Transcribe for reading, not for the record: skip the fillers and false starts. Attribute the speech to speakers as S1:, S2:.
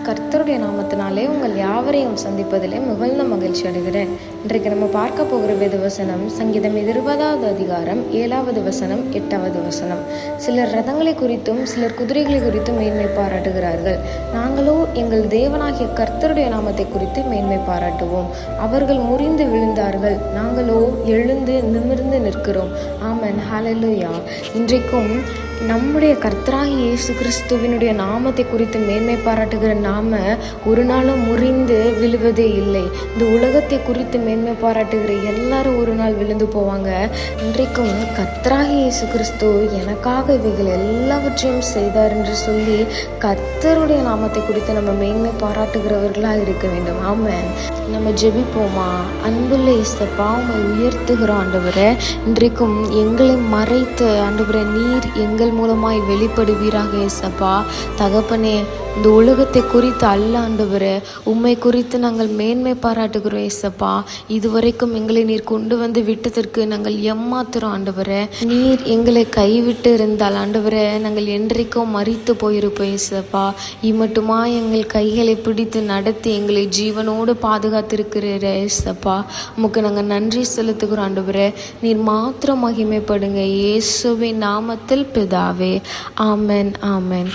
S1: கர்த்தருடைய நாமத்தினாலே உங்கள் யாவரையும் சந்திப்பதிலே மிகுந்த மகிழ்ச்சி அடைகிறேன். இன்றைக்கு நம்ம பார்க்க போகிற வேத வசனம் சங்கீதம் 20வது அதிகாரம் 7வது வசனம் 8வது வசனம். சிலர் ரதங்களை குறித்தும் சிலர் குதிரைகளை குறித்தும் மேன்மை பாராட்டுகிறார்கள். நாங்களோ எங்கள் தேவனாகிய கர்த்தருடைய நாமத்தை குறித்து மேன்மை பாராட்டுவோம். அவர்கள் முறிந்து விழுந்தார்கள், நாங்களோ எழுந்து நிமிர்ந்து நிற்கிறோம். ஆமென், ஹல்லேலூயா. இன்றைக்கும் நம்முடைய கர்த்தராகிய இயேசு கிறிஸ்துவினுடைய நாமத்தை குறித்து மேன்மை பாராட்டுகிற நாம ஒரு நாளும் முறிந்து விழுவதே இல்லை. இந்த உலகத்தை குறித்து மேன்மை பாராட்டுகிற எல்லாரும் ஒரு நாள் விழுந்து போவாங்க. இன்றைக்கும் கர்த்தராகிய இயேசு கிறிஸ்து எனக்காக இவைகள் எல்லாவற்றையும் செய்தார் என்று சொல்லி கர்த்தருடைய நாமத்தை குறித்து நம்ம மேன்மை பாராட்டுகிறவர்களாக இருக்க வேண்டும். ஆமென். நம்ம ஜெபிப்போமா? அன்புள்ள இயேசப்பா, உம்மை உயர்த்துகிறோம் ஆண்டவரே. இன்றைக்கும் எங்களை மறைத்து ஆண்டவரே நீர் எங்கள் மூலமாய் வெளிப்படுவீராக இயேசப்பா. தகப்பனே, இந்த உலகத்தை குறித்து அல்ல ஆண்டவரே, உம்மை குறித்து நாங்கள் மேன்மை பாராட்டுகிறோம் இயேசப்பா. இதுவரைக்கும் எங்களை நீர் கொண்டு வந்து விட்டதற்கு நாங்கள் ஏமாத்துறோம் ஆண்டவரே. நீர் எங்களை கைவிட்டு இருந்தால் ஆண்டவரே நாங்கள் என்றைக்கும் மரித்து போயிருப்போம் இயேசப்பா. இம்மட்டுமா எங்கள் கைகளை பிடித்து நடத்தி எங்களை ஜீவனோடு பாதுகாத்திருக்கிறீரே இயேசப்பா. உமக்கு நாங்கள் நன்றி செலுத்துகிறோம் ஆண்டவரே. நீர் மாத்திரம் மகிமைப்படுங்க இயேசுவின் நாமத்தில் பிதாவே. ஆமென், ஆமென்.